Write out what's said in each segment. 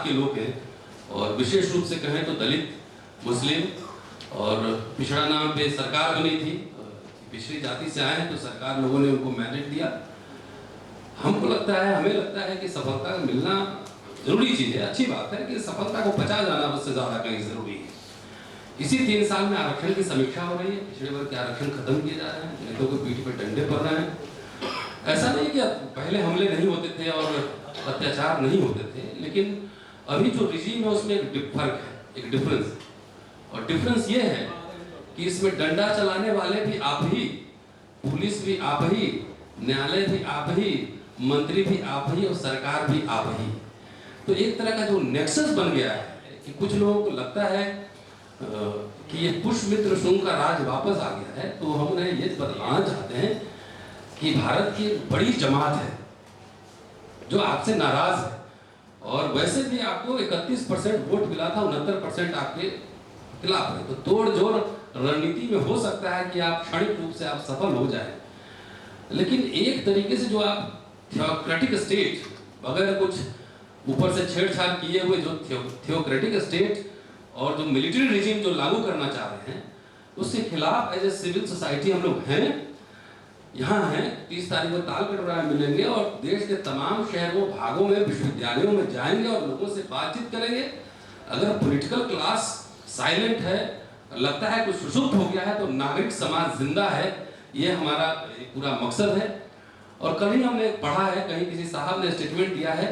के लोग हैं, और विशेष रूप से कहें तो दलित, मुस्लिम और पिछड़ा नाम पे सरकार बनी थी, पिछड़ी जाति से आए हैं तो सरकार लोगों ने उनको मैंडेट दिया। हमको लगता है, हमें लगता है कि सफलता मिलना जरूरी चीज़ है, अच्छी बात है कि सफलता को पचा जाना उससे ज़्यादा कहीं ज़रूरी है। इसी 3 साल में आरक्षण की समीक्षा हो रही है, पिछड़े वर्ग के आरक्षण खत्म किए जा रहे हैं, नेताओं के पीठ पर डंडे पड़ रहे हैं। ऐसा नहीं कि पहले हमले नहीं होते थे और अत्याचार नहीं होते थे, लेकिन अभी जो रिजीम है उसमें एक फर्क है, एक डिफरेंस है। और डिफरेंस ये है कि इसमें डंडा चलाने वाले भी आप ही, पुलिस भी आप ही, न्यायालय भी आप ही, मंत्री भी आप ही और सरकार भी आप ही। तो एक तरह का जो नेक्सस बन गया है कि कुछ लोगों को लगता है कि ये पुष्यमित्र शुंग का राज वापस आ गया है, तो हम उन्हें ये बतलाना चाहते हैं कि भारत की बड़ी जमात है जो आपसे नाराज है, और वैसे भी आपको 31% वोट मिला था, 69% आपके खिलाफ है। तो तोड़ जोड़ रणनीति में हो सकता है कि आप क्षणिक रूप से आप सफल हो जाए, लेकिन एक तरीके से जो आप थियोक्रेटिक स्टेट, बगैर कुछ ऊपर से छेड़छाड़ किए हुए जो थियोक्रेटिक स्टेट और जो मिलिट्री रिजीम जो लागू करना चाह रहे हैं, उसके खिलाफ एज ए सिविल सोसाइटी हम लोग हैं, यहाँ हैं। 30 तारीख को तालकटोरा मिलेंगे और देश के तमाम शहरों, भागों में, विश्वविद्यालयों में जाएंगे और लोगों से बातचीत करेंगे। अगर पॉलिटिकल क्लास साइलेंट है, लगता है कुछ सुसुप्त हो गया है, तो नागरिक समाज जिंदा है, ये हमारा पूरा मकसद है। और कल ही हमने पढ़ा है, कहीं किसी साहब ने स्टेटमेंट दिया है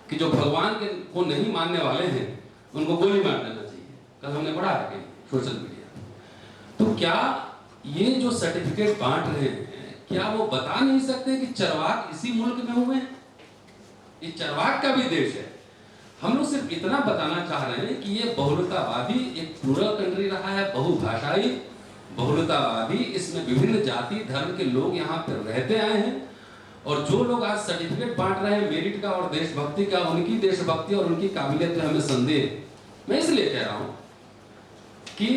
कि जो भगवान के को नहीं मानने वाले हैं उनको गोली मार देना चाहिए। कल हमने पढ़ा है कहीं सोशल मीडिया। तो क्या ये जो सर्टिफिकेट बांट रहे हैं, क्या वो बता नहीं सकते कि चरवाक इसी मुल्क में हुए हैं? ये चरवाक का भी देश है। हम लोग सिर्फ इतना बताना चाह रहे हैं कि ये बहुलतावादी एक प्लूरल कंट्री रहा है, बहुभाषाई, बहुलतावादी, इसमें विभिन्न जाति धर्म के लोग यहाँ पर रहते आए हैं। और जो लोग आज सर्टिफिकेट बांट रहे हैं मेरिट का और देशभक्ति का, उनकी देशभक्ति और उनकी काबिलियत में हमें संदेह। मैं इसलिए कह रहा हूँ कि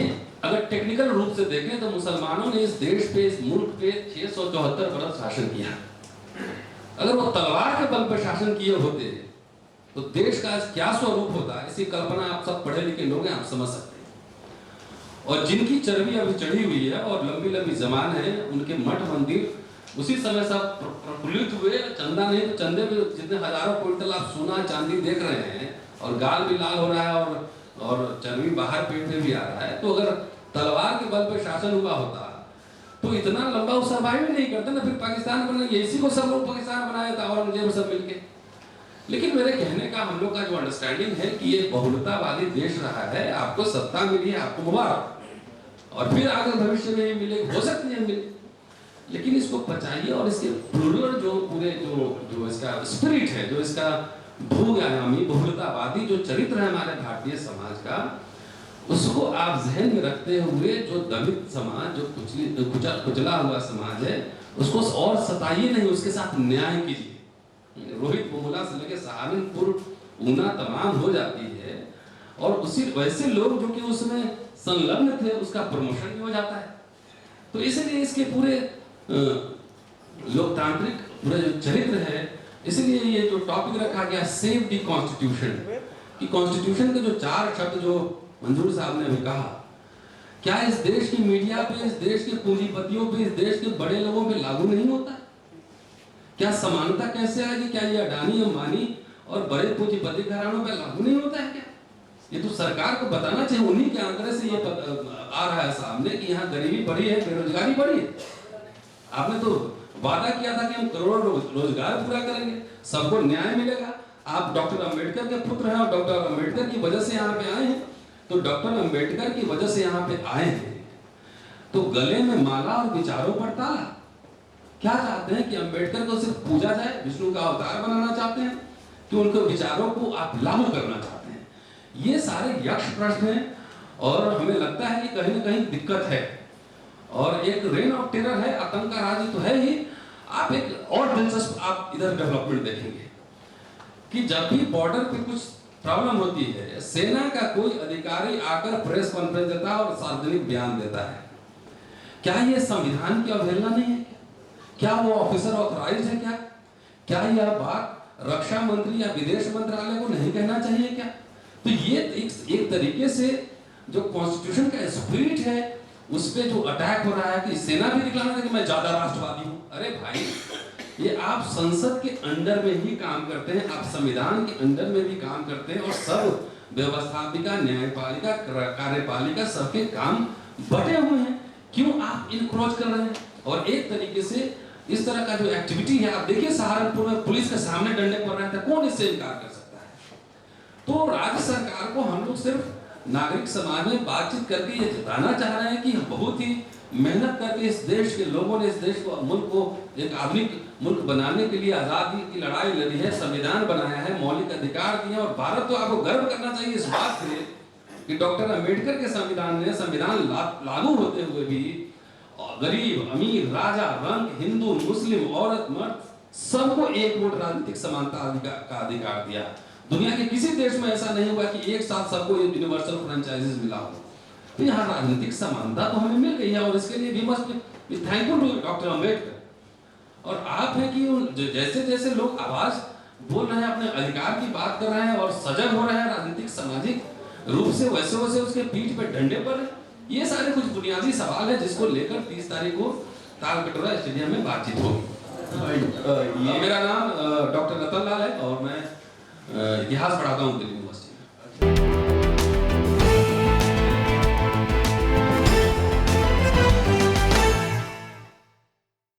अगर टेक्निकल रूप से देखें तो मुसलमानों ने इस देश पे, इस मुल्क पे 674 बरस शासन किया। अगर वो तलवार के बल पर शासन किए होते तो देश का क्या स्वरूप होता, इसकी कल्पना आप सब पढ़े लिखे लोग हैं, आप समझ सकते हैं। और जिनकी चर्बी अभी चढ़ी हुई है और लंबी लंबी जमान है, उनके मठ मंदिर उसी समय सब प्रफुल्लित हुए। चंदा नहीं तो चंदे में जितने हजारों क्विंटल आप सोना चांदी देख रहे हैं, और गाल भी लाल हो रहा है और चर्बी बाहर पेट में भी आ रहा है। तो अगर तलवार के बल पर शासन हुआ होता तो इतना लंबा वो सर्वाइव नहीं करते ना, फिर पाकिस्तान बनाएंगे, इसी को सब लोग पाकिस्तान बनाया था औरंगजेब सब मिलके। लेकिन मेरे कहने का, हम लोग का जो अंडरस्टैंडिंग है कि ये बहुलतावादी देश रहा है, आपको सत्ता मिली है, आपको मुबारक, और फिर आगे भविष्य में मिले, हो सकती है मिले, लेकिन इसको बचाइए। और इसके प्लूरल जो पूरे जो इसका स्पिरिट है, जो इसका भूआयामी बहुलतावादी जो चरित्र है हमारे भारतीय समाज का, उसको आप जहन में रखते हुए जो दलित समाज, जो कुचला हुआ समाज है, उसको और सताइए नहीं, उसके साथ न्याय कीजिए। रोहित बोमुला से लेकर सहारनपुर, ऊना तमाम हो जाती है, और उसी वैसे लोग जो कि उसमें संलग्न थे उसका प्रमोशन भी हो जाता है। तो इसलिए इसके पूरे लोकतांत्रिक पूरा जो चरित्र है, इसलिए ये जो टॉपिक रखा गया सेव द कॉन्स्टिट्यूशन, कि कॉन्स्टिट्यूशन के जो 4 शब्द जो मंजूर साहब ने अभी कहा, क्या इस देश की मीडिया पे, इस देश के पूंजीपतियों पे, इस देश के बड़े लोगों पे लागू नहीं होता? क्या समानता कैसे आएगी? क्या ये अडानी, अंबानी और बड़े पूंजीपति घरानों पे लागू नहीं होता है क्या? ये तो सरकार को बताना चाहिए। उन्हीं के आंकड़े से ये आ रहा है सामने कि यहाँ गरीबी बढ़ी है, बेरोजगारी बढ़ी है। आपने तो वादा किया था कि हम करोड़ों रोजगार पूरा करेंगे, सबको न्याय मिलेगा। आप डॉक्टर अंबेडकर के पुत्र हैं और डॉक्टर अंबेडकर की वजह से यहाँ पे आए हैं, तो डॉक्टर अंबेडकर की वजह से यहाँ पे आए हैं, तो गले में माला और विचारों पर ताला। क्या चाहते हैं कि अंबेडकर को सिर्फ पूजा जाए, विष्णु का अवतार बनाना चाहते हैं, कि उनके विचारों को आप लागू करना चाहते हैं? ये सारे यक्ष प्रश्न हैं, और हमें लगता है कि कहीं ना कहीं दिक्कत है, और एक रेन ऑफ टेरर है, आतंक का राज तो है ही। आप एक और दिलचस्प आप इधर डेवलपमेंट देखेंगे कि जब भी बॉर्डर पे कुछ प्रॉब्लम होती है, सेना का कोई अधिकारी आकर प्रेस कॉन्फ्रेंस देता है और सार्वजनिक बयान देता है। क्या ये संविधान की अवहेलना नहीं है? क्या वो ऑफिसर ऑथराइज्ड है? क्या यह बात रक्षा मंत्री या विदेश मंत्रालय को नहीं कहना चाहिए क्या? तो ये एक तरीके से जो कॉन्स्टिट्यूशन का स्पिरिट है उस पे जो अटैक हो रहा है कि सेना भी दिखलाना है कि मैं ज्यादा राष्ट्रवादी हूं। अरे भाई, ये आप संसद के अंडर में ही काम करते हैं, आप संविधान के अंडर में भी काम करते हैं और सब व्यवस्थापिका, न्यायपालिका, कार्यपालिका सबके काम बटे हुए हैं। क्यों आप इनक्रोच कर रहे हैं? और एक तरीके से इस तरह का जो एक्टिविटी है, आप देखिए सहारनपुर में पुलिस के सामने डंडे पड़ रहे थे, कौन इससे इनकार कर सकता है? तो राज्य सरकार को हम लोग सिर्फ नागरिक समाज में बातचीत करके ये जताना चाह रहे हैं कि बहुत ही मेहनत करके इस देश के लोगों ने इस देश को, मुल्क को एक आधुनिक मुल्क बनाने के लिए आजादी की लड़ाई लड़ी है, संविधान बनाया है, मौलिक अधिकार दिए। और भारत तो आपको गर्व करना चाहिए इस बात पे कि डॉक्टर अंबेडकर के संविधान ने संविधान लागू होते हुए भी गरीब, अमीर, राजा, रंग, हिंदू, मुस्लिम, औरत, मर्द सबको एक वोट राजनीतिक समानता का अधिकार दिया। दुनिया के किसी देश में ऐसा नहीं हुआ कि एक साथ सबको यूनिवर्सल फ्रेंचाइजीज मिला हो। तो यहाँ राजनीतिक समानता तो हमें मिल गई है और इसके लिए we must be thankful to doctor Ambedkar. और आप हैं कि जैसे जैसे लोग आवाज बोल रहे हैं, अपने अधिकार की बात कर रहे हैं और सजग हो रहे हैं राजनीतिक सामाजिक रूप से, वैसे वैसे उसके पीठ पे डंडे पर है। ये सारे कुछ बुनियादी सवाल है जिसको लेकर 30 तारीख को तालकटोरा स्टेडियम में बातचीत होगी। मेरा नाम डॉक्टर रतन लाल है और मैं इतिहास पढ़ाता हूँ दिल्ली में।